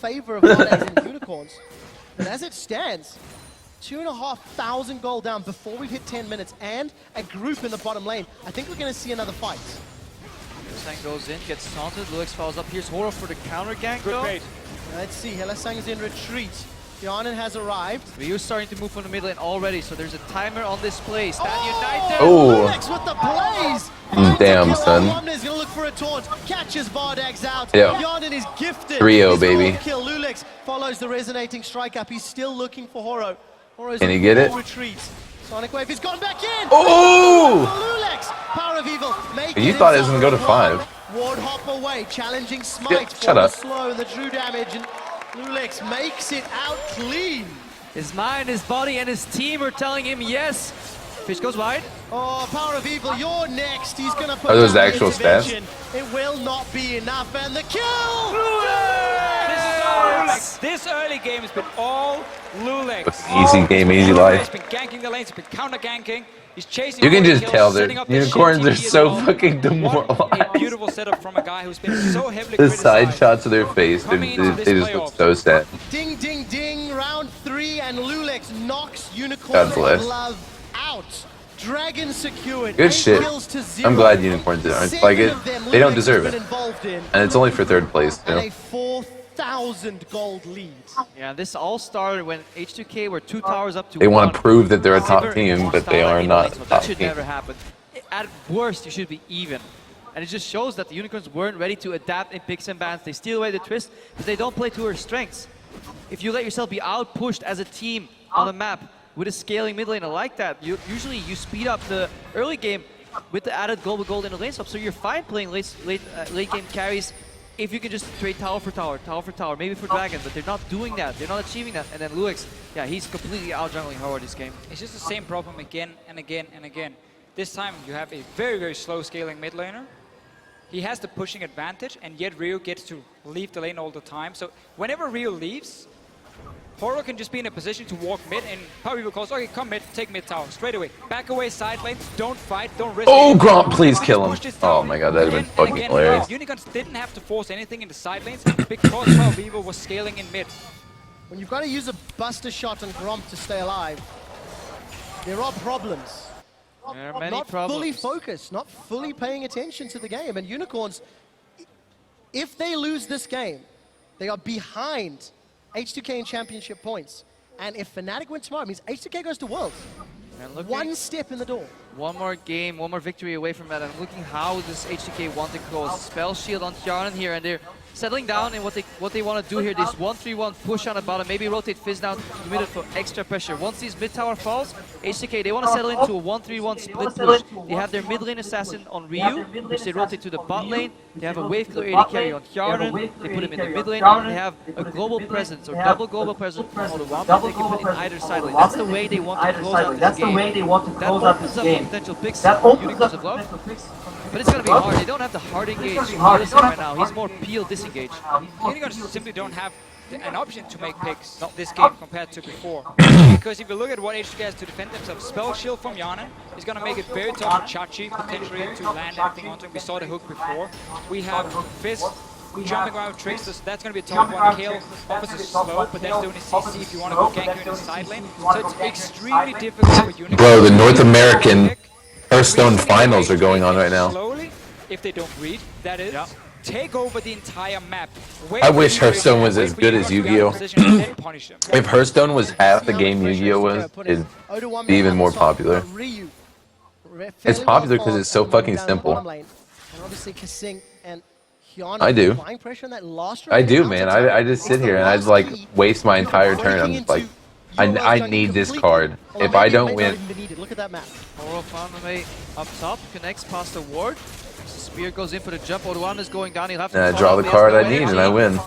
favor of Bardags and Unicorns. But as it stands, 2,500 gold down before we've hit 10 minutes and a group in the bottom lane. I think we're going to see another fight. Hylissang goes in, gets taunted. Lux falls up. Here's Horo for the counter gank. Good bait. Let's see. Hylissang is in retreat. Yanin has arrived. Ryu's starting to move from the mid lane already, so there's a timer on this play. Stand United! Oh! Lux with the plays! Damn, son. Yanin gonna look for a taunt. Catches Bardags out. Yeah. Yanin is gifted. 3-0, baby. Kill. Lulix follows the resonating strike up. He's still looking for Horo. Horo's Can he get it? Retreat. Sonic Wave has gone back in! Oh! Lulix! Power of Evil. You thought it was gonna go to 5. Ward hop away. Challenging smite. Yeah, shut up. Slow and the true damage. And Lulix makes it out clean. His mind, his body, and his team are telling him yes. Fish goes wide. Oh, Power of Evil, you're next. He's gonna put Are those the down actual stats? intervention. It will not be enough, and the kill! This early game has been all Lulix. Easy game, easy life. He's been ganking the lanes, he's been counter ganking. He's chasing. You can just kills, tell setting that up this unicorns shit are TP as so well. fucking What a demoralized. beautiful setup from a guy who's been so heavily The criticized. side shots of their face, they just look so sad. Ding, ding, ding, round 3, and Lulix knocks Unicorn God bless. Glove out. Dragon secured. Good 8 shit. kills to 0. I'm glad unicorns aren't like it. They don't deserve it. And it's only for 3rd place, you And know? a 4,000 gold lead. Yeah, this all started when H2K were 2 towers up to They 1. want to prove that they're a top team, but they are not a So top that should team. never happen. At worst, you should be even. And it just shows that the Unicorns weren't ready to adapt in picks and bans. They steal away the twist, but they don't play to their strengths. If you let yourself be out-pushed as a team on the map with a scaling mid laner like that, usually you speed up the early game with the added global gold in the lane swap. So you're fine playing late game carries if you can just trade tower for tower, maybe for Dragon, but they're not doing that. They're not achieving that. And then Lux, yeah, he's completely out-jungling Howard this game. It's just the same problem again and again and again. This time you have a very, very slow scaling mid laner. He has the pushing advantage, and yet Ryu gets to leave the lane all the time. So whenever Ryu leaves, Horo can just be in a position to walk mid, and Power Evil calls, okay, come mid, take mid tower, straight away. Back away side lanes, don't fight, don't risk Oh, it. Gromp, please kill him. Push this Oh tower my god, that would have been again and fucking again. hilarious. Unicorns didn't have to force anything in the side lanes because Power Evil was scaling in mid. When you've got to use a buster shot on Gromp to stay alive, there are problems. There are many Not problems. fully focused, not fully paying attention to the game. And Unicorns, if they lose this game, they are behind H2K in championship points. And if Fnatic win tomorrow, it means H2K goes to Worlds. And looking One step in the door. one more game, one more victory away from that. And looking how this H2K want to close. Spell shield on Kjarnan here, and they're settling down in what they want to do here. This 1-3-1 push on the bottom, maybe rotate Fizz down to mid for extra pressure. Once these mid tower falls, H2K, they want to settle into a 1-3-1 split push. They have their mid lane assassin on Ryu, which they rotate to the bot lane. They have a wave killer AD carry on Kjarnan. They put him in the mid lane, and they have a global presence or double global presence on the one they can put in either side lane. That's the way they want to close out this game. That opens up potential picks Unicorns of Love. But it's going to be hard. They don't have the hard engage Hylissang right now. He's more peel disengage. Unicorns simply don't have an option to make picks this game compared to before. Because if you look at what H2K has to defend themselves, Spell Shield from Yanin is going to make it very tough for Chachi potentially to land everything onto him. We saw the hook before. We have Fizz jumping around with tricks, so that's going to be a tough one. Kale offers a slow, but that's the only CC if you want to go gank you in the side lane. So it's extremely difficult for Unicorns. Bro, the North American Hearthstone finals are going on right now. Slowly, if they don't read, that is, take over the entire map. I wish Hearthstone was as good as Yu-Gi-Oh! If Hearthstone was half the game Yu-Gi-Oh! was, it'd be even more popular. It's popular because it's so fucking simple. I do. I do, man. I just sit here and I'd like waste my entire turn. I'm just like, I need this card. If I don't win. Look at that map. Horo found the way up top, connects past the ward. Spear goes in for the jump. Oduan is going down. He'll have to And I draw the card I need and I win.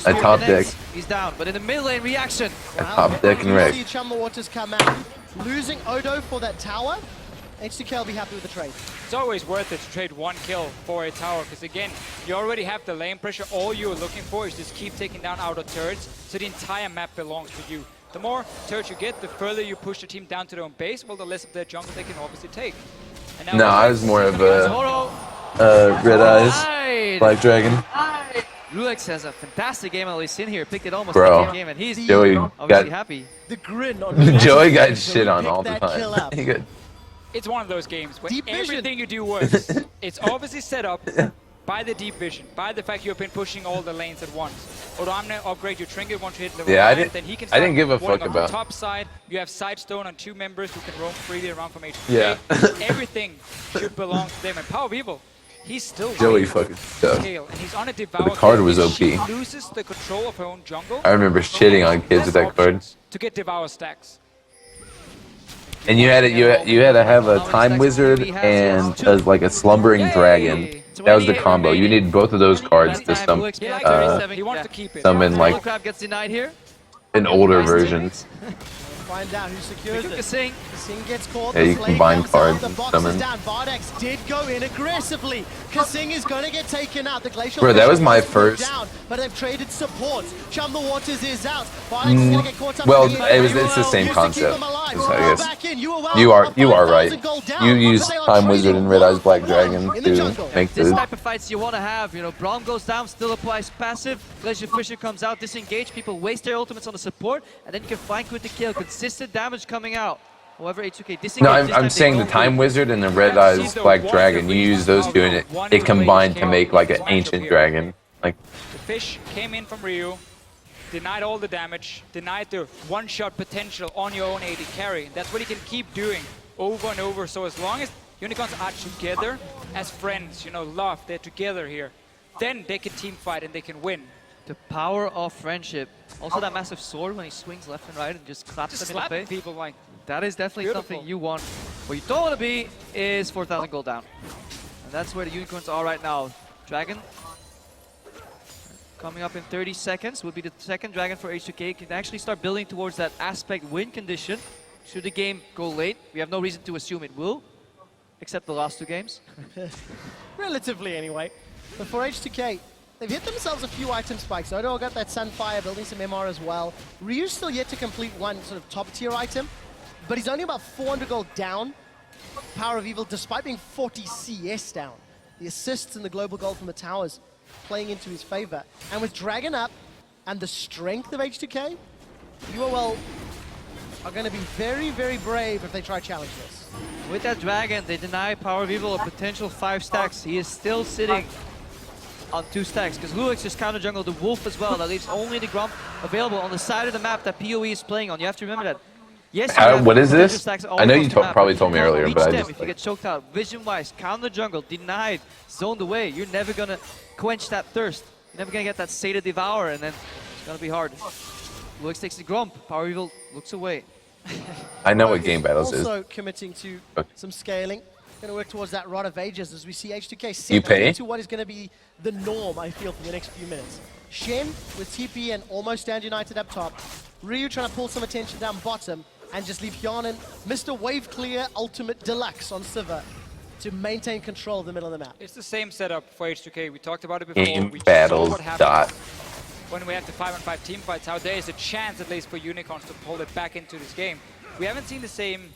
I top deck. He's down, but in the mid lane, reaction. I top deck and wreck. Waters come out. Losing Odo for that tower, H2K will be happy with the trade. It's always worth it to trade one kill for a tower, because again, you already have the lane pressure. All you're looking for is just keep taking down outer turrets, so the entire map belongs to you. The more turrets you get, the further you push the team down to their own base, well, the less of their jungle they can obviously take. And now No, I was more of a Red Eyes, Black Dragon. Lulex has a fantastic game, at least in here. Picked it almost Bro. the game, and he's Joey obviously happy. The grin on Joey got shit on all the time. He got It's one of those games where Deep vision. everything you do works. It's obviously set up by the deep vision, by the fact you've been pushing all the lanes at once. Although I'm gonna upgrade your trinket once you hit level 9, then he can start I didn't give a walling fuck on about. the top side. You have Sidestone on 2 members who can roam freely around from HK. Yeah. Everything should belong to them. And Power of Evil, he's still Joey waiting fucking for sucked. Kale, and he's on a devour. The card was If she OP. loses the control of her own jungle. I remember shitting on kids with that card. To get devour stacks. And you had to have a time wizard and like a slumbering dragon. That was the combo. You need both of those cards to He wants to keep it. summon like Crab gets denied here. an older version. Find out who secures it. Kasing. Kasing gets caught. Yeah, you the slave combine comes cards out, the and box summon. is down. Vardex did go in aggressively. Kasing is going to get taken out. The glacial Bro, that was my put first- down, but they've traded supports. Chum the Waters is out. Vardex is going to get caught up. Well, in the it's the same used to keep concept. them alive. Is I guess. Back in. You You are right. You use But they are Time Wizard trading and Red Eyes 1 Black for Dragon 1 in the to jungle. make This the. type of fights you want to have, you know, Braum goes down, still applies passive, Glacier Fisher comes out, disengage, people waste their ultimates on the support, and then you can find quick the kill, consistent damage coming out. However, H2K disengage. No, this I'm time saying they the go Time for it. Wizard and the Red Eyes Black Dragon. You use those two and it combined to make like an ancient dragon. Like The fish came in from Ryu, denied all the damage, denied the one-shot potential on your own AD carry. That's what he can keep doing over and over. So as long as Unicorns are together as friends, you know, love, they're together here, then they can team fight and they can win. The power of friendship. Also that massive sword when he swings left and right and just claps Just them in the slapping face. people like, That is definitely Beautiful. something you want. What you don't want to be is 4,000 gold down. And that's where the Unicorns are right now. Dragon coming up in 30 seconds would be the second dragon for H2K. Can actually start building towards that aspect win condition. Should the game go late, we have no reason to assume it will, except the last 2 games. Relatively, anyway. But for H2K, they've hit themselves a few item spikes. Odo got that Sunfire, building some MR as well. Ryu's still yet to complete one sort of top-tier item, but he's only about 400 gold down. Power of Evil, despite being 40 CS down. The assists and the global gold from the towers playing into his favor. And with Dragon up and the strength of H2K, UOL are going to be very, very brave if they try to challenge this. With that dragon, they deny Power of Evil a potential 5 stacks. He is still sitting on 2 stacks because Lulex just counter jungle the Wolf as well. That leaves only the Grump available on the side of the map that PoE is playing on. You have to remember that. Yes, you have What is potential this? stacks all I know across you the map, probably but told me you can't earlier, reach but I them just if you like- get choked out. Vision-wise, counter jungle, denied, zoned away. You're never gonna quench that thirst. You're never gonna get that Sated Devour, and then it's gonna be hard. Lulex takes the Grump. Power of Evil looks away. I know what game battles is. Also committing to Okay. some scaling. Going to work towards that Rod of Ages as we see H2K You set pay? into what is going to be the norm, I feel, for the next few minutes. Shen with TP and almost stand united up top. Ryu trying to pull some attention down bottom and just leave Hyanin, Mr. Wave Clear Ultimate Deluxe on Sivir to maintain control of the middle of the map. it's the same setup for H2K. We talked about it before. Game We saw battles what happens dot. when we have the 5-on-5 team fights, how there is a chance at least for Unicorns to pull it back into this game. We haven't seen the same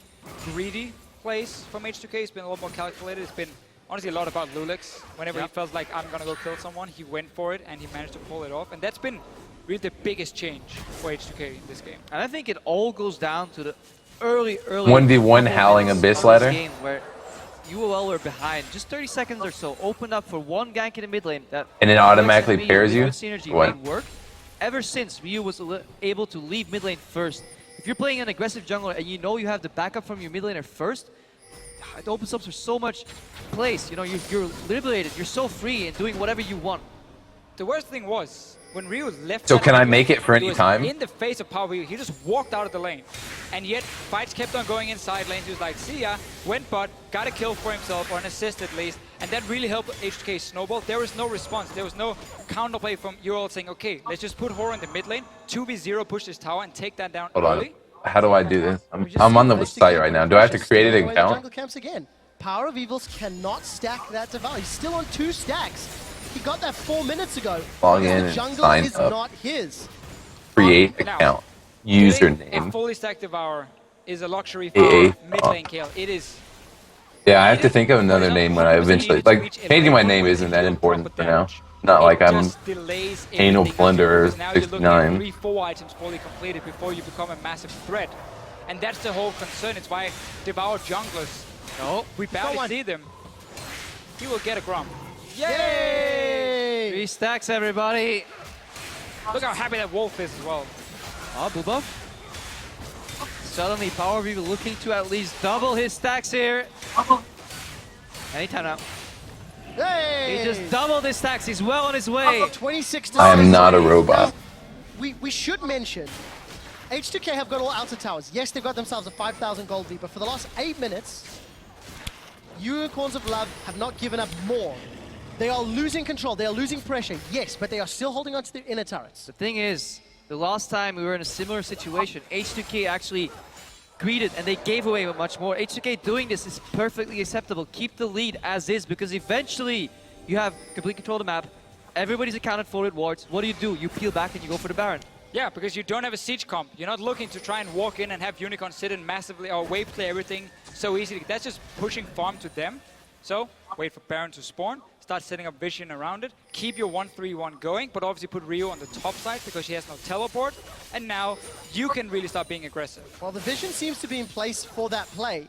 greedy plays from H2K. It's been a lot more calculated. It's been honestly a lot about Lulex. Whenever he felt like I'm gonna go kill someone, he went for it and he managed to pull it off. And that's been really the biggest change for H2K in this game. And I think it all goes down to the early 1v1 couple Howling minutes Abyss of this ladder. game where UOL were behind. Just 30 seconds or so, opened up for one gank in the mid lane. That And it automatically Ryu pairs with you? good synergy What? made work. Ever since Ryu was able to leave mid lane first. If you're playing an aggressive jungler and you know you have the backup from your mid laner first, it opens up for so much place. You know, you're liberated. You're so free in doing whatever you want. The worst thing was, when Ryu left So that can I lane, make it for he any was time? in the face of Power Ryu, he just walked out of the lane. And yet, fights kept on going inside lanes. He was like, see ya, went bot, got a kill for himself, or an assist at least. And that really helped H2K snowball. There was no response. There was no counterplay from UOL saying, okay, let's just put Horror in the mid lane, 2v0, push this tower, and take that down Hold on. early. How do I do this? We just I'm on see the H2K site right now. Do I have to create an stealing away the account? jungle camps again. Power of Evils cannot stack that Devour. He's still on 2 stacks. He got that 4 minutes ago. Log because in the and jungle sign is up. not his. Create Now, account. Getting a Username. fully stacked Devour is a luxury for AA. mid lane kill. It is Yeah, I have to think of another name when I eventually... Like, changing my name isn't that important for now. Not like I'm anal plunderer 69. 3-4 items fully completed before you become a massive threat. And that's the whole concern. It's why Devour junglers, we barely see them. He will get a Grom. Yay! 3 stacks, everybody. Look how happy that Wolf is as well. Oh, blue buff. Suddenly, Power Reaver looking to at least double his stacks here. Anytime now. Hey! He just doubled his stacks. He's well on his way. 26 to I am 6. not a robot. We should mention, H2K have got all outer towers. Yes, they've got themselves a 5,000 gold lead, but for the last 8 minutes, Unicorns of Love have not given up more. They are losing control. They are losing pressure. Yes, but they are still holding on to the inner turrets. The thing is, the last time we were in a similar situation, H2K actually greeted and they gave away much more. H2K doing this is perfectly acceptable. Keep the lead as is, because eventually you have complete control of the map. Everybody's accounted for with wards. What do? You peel back and you go for the Baron. Yeah, because you don't have a siege comp. You're not looking to try and walk in and have Unicorn sit in massively or wave play everything so easily. That's just pushing farm to them. So wait for Baron to spawn, start setting up vision around it, keep your 1-3-1 going, but obviously put Rio on the top side because she has no teleport. And now you can really start being aggressive. Well, the vision seems to be in place for that play.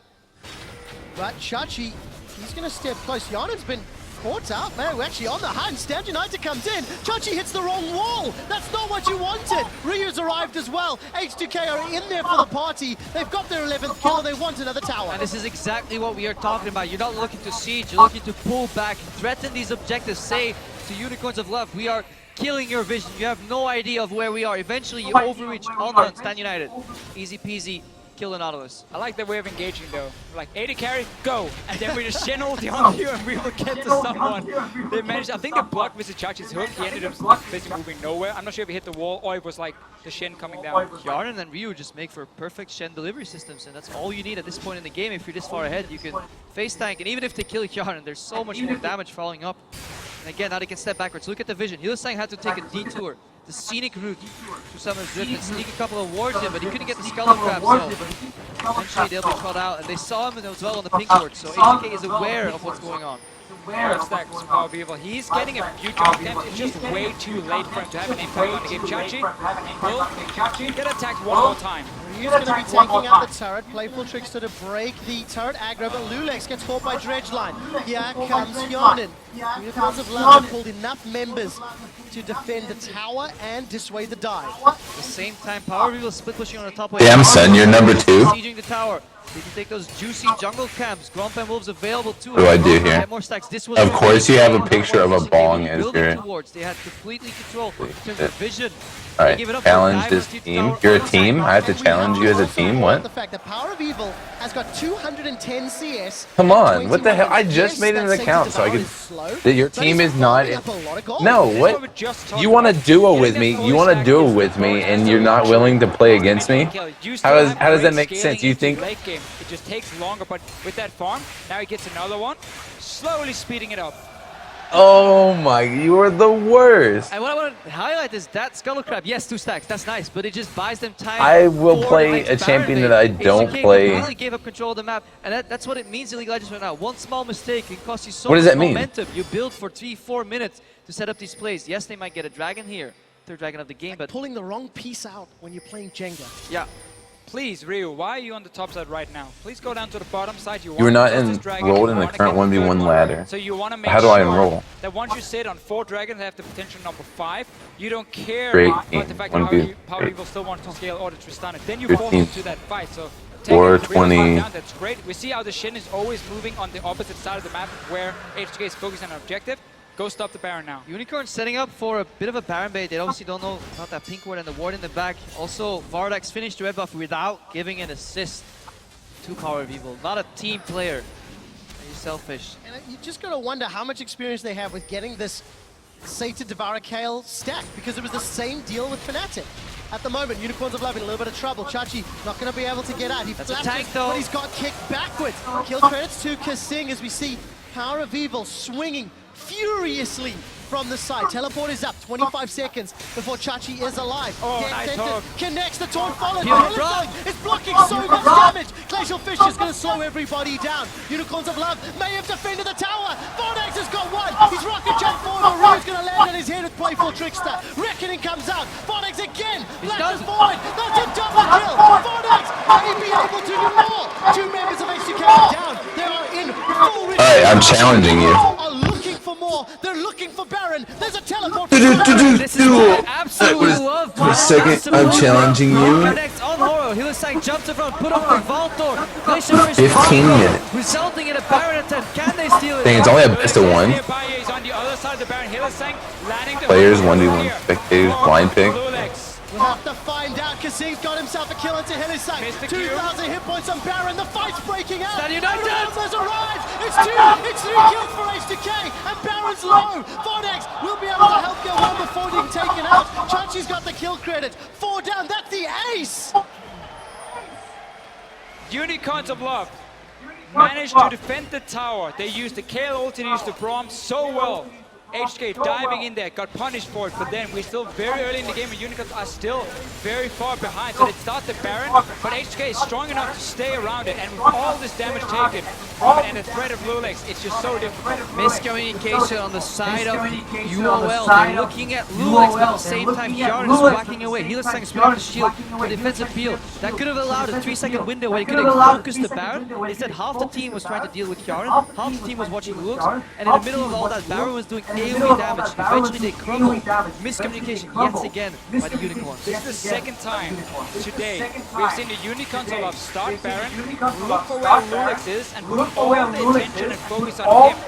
But Chachi, he's going to step close. Yarnan's been caught out, man. We're actually on the hunt. Stand United comes in. Chachi hits the wrong wall. That's not what you wanted. Ryu's arrived as well. H2K are in there for the party. They've got their 11th kill. They want another tower. And this is exactly what we are talking about. You're not looking to siege. You're looking to pull back, threaten these objectives. Say to Unicorns of Love, we are killing your vision. You have no idea of where we are. Eventually, you overreach on Stand United. Easy peasy. Kill the Nautilus. I like that way of engaging though. Like 80 carry, go! And then we just general the on you and we will get to someone. They managed, I think they blocked Mr. Chachi's hook. He ended up basically moving nowhere. I'm not sure if he hit the wall or it was like the Shen coming down. Yarnan and Ryu just make for perfect Shen delivery systems, and that's all you need at this point in the game. If you're this far ahead, you can face tank, and even if they kill Yarnan, there's so much more damage following up. And again, now they can step backwards. Look at the vision. Hylissang had to take a detour, the scenic route to Summer's Drift and sneak a couple of wards in, but he couldn't get the Skull Crab, so eventually they'll be trot out, and they saw him as well on the pink ward, so HK is aware of what's going on. Stack was Power Beaver. He's getting a few jump attempts. It's just way too late for him to have an impact on the game. Chachi will get attacked one more time. Ryu's going to be taking out the turret. Playful Trickster to break the turret aggro, but Lulex gets caught by Dredgeline. Here comes Yarnan. Unicorns of Love have pulled enough members to defend the tower and dissuade the dive. At the same time, Power Beaver split pushing on the top lane. Damn, son, you're number 2. Sieging the tower. They can take those juicy jungle camps. Gromp and Wolves available too. What do I do here? More stacks. This was Of course you have a picture of a bong as your... They had completely control in terms of vision. Alright, challenge this team. You're a team? I have to challenge you as a team? What? The fact that Power of Evil has got 210 CS. Come on, what the hell? I just made an account so I could... That your team is not... No, what? You want to duo with me, and you're not willing to play against me? How does that make sense? You think... It just takes longer, but with that farm, now he gets another one, slowly speeding it up. Oh my, you are the worst. And what I want to highlight is that Skull Crab. Yes, 2 stacks, that's nice, but it just buys them time. I will play a champion that I don't play. Completely gave up control of the map, and that's what it means in League of Legends right now. One small mistake can cost you so much momentum. You build for 3-4 minutes to set up these plays. Yes, they might get a dragon here, third dragon of the game, but pulling the wrong piece out when you're playing Jenga. Yeah. Please, Ryu, why are you on the top side right now? Please go down to the bottom side. You are not enrolled in the current 1v1 ladder. So you want to make How do I enroll? That once you sit on 4 dragons that have the potential number 5, you don't care about the fact that Power Evil still wants to scale or to Tristana. Then you fall into that fight. So 420. That's great. We see how the Shin is always moving on the opposite side of the map where HK is focusing on an objective. Go stop the Baron now. Unicorn setting up for a bit of a Baron bait. They obviously don't know about that pink ward and the ward in the back. Also, Vardax finished the red buff without giving an assist to Power of Evil. Not a team player. He's selfish. And you just gotta wonder how much experience they have with getting this Sated Devourer Kale stack, because it was the same deal with Fnatic. At the moment, Unicorns of Love in a little bit of trouble. Chachi not going to be able to get out. That's a tank though. But he's got kicked backwards. Kill credits to Kasing as we see Power of Evil swinging furiously from the side. Teleport is up. 25 seconds before Chachi is alive. Oh, Gets nice into- hug. Connects the taunt followed. Pure Hillsong is blocking so much damage. Glacial Fish is going to slow everybody down. Unicorns of Love may have defended the tower. Vortex has got one. He's rocket jump forward. Maru's going to land on his head with Playful Trickster. Reckoning comes out. Vortex again. Black forward. That's a double kill. Vortex may be able to do more. Two members of H2K are down. They are in full retreat. Alright, I'm challenging you. Are looking for more. They're looking for Baron. There's a teleport. This is what I absolutely love. For a second, I'm challenging you. Connects on Horo. Hillsang jumps in front, put up the Valtor. Glacier Fish 15 minutes. resulting in a Baron attempt. Can they steal it? Dang, it's only a best of one. He's on the other side of the Baron. Hillsang landing the Players, hook 1v1 here. spectators, blind pick. Bluelex. We'll have to find out. Kasim's got himself a kill into Hillsang. Missed the cue. 2,000 hit points on Baron. The fight's breaking out. Stand United. Has arrived. It's 3 kills for H2K. And Baron's low. Vortex will be able to help get one before being taken out. Chachi's got the kill credit. 4 down. That's the ace. Unicorns of Love managed to defend the tower. They used the KL ult, they used the Braum so well. HK diving in there, got punished for it, but then we're still very early in the game and Unicorns are still very far behind. So they start the Baron, but HK is strong enough to stay around it, and with all this damage taken from it and the threat of Bluelex, it's just so difficult. Miscommunication on the side of UOL. They're looking at Lulix, but at the same time, Jarn is whacking away. Hillsang is putting up the shield for defensive peel. That could have allowed a 3-second window where he could have focused the Baron. Instead, half the team was trying to deal with Jarn, half the team was watching Lulix, and in the middle of all that, Baron was doing AoE damage. Eventually, they crumbled. Miscommunication yet again by the Unicorns. This is the second time today we've seen the Unicorns of Love start Baron, look for where Lulix is, and put all the attention and focus on him.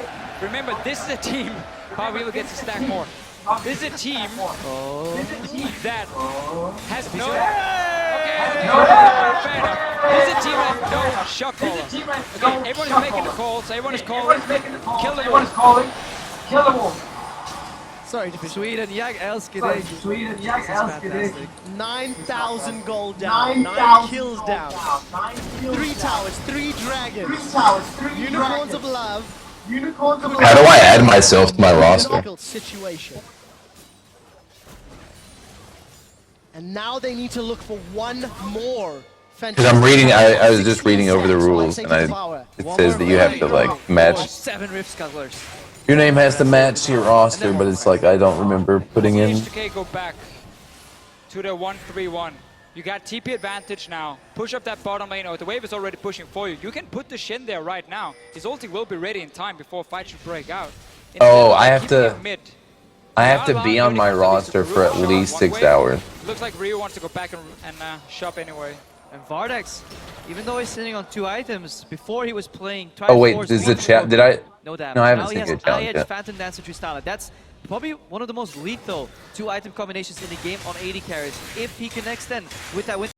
Remember, this is a team, Pavilo gets to stack more. This is a team that has no... Fair enough. This is a team that has no shot caller. Okay, everyone is making the calls, everyone is calling, kill the wolf. Sorry, to Sweden, jag älskar dig. This is fantastic. 9,000 gold down, 9 kills down, 3 towers, 3 dragons, Unicorns of Love. How do I add myself to my roster? Difficult situation. And now they need to look for one more. Because I'm reading, I was just reading over the rules, and it says that you have to like match. 7 Rift Scuttlers. Your name has to match your roster, but it's like I don't remember putting in. H2K go back to the 1-3-1. You got TP advantage now. Push up that bottom lane. Oh, the wave is already pushing for you. You can put the Shen there right now. His ulti will be ready in time before fight should break out. Oh, I have Keeping to. it mid. I have to be on my roster for at least 6 hours. Looks like Ryu wants to go back and shop anyway. And Vardex, even though he's sitting on 2 items, before he was playing... Oh wait, is the chat? Did I? No damage. No, I haven't now seen he your has challenge Eye-Edge, yet. Phantom Dancer, Tristana. That's probably one of the most lethal 2-item combinations in the game on AD carries. If he connects then with that win.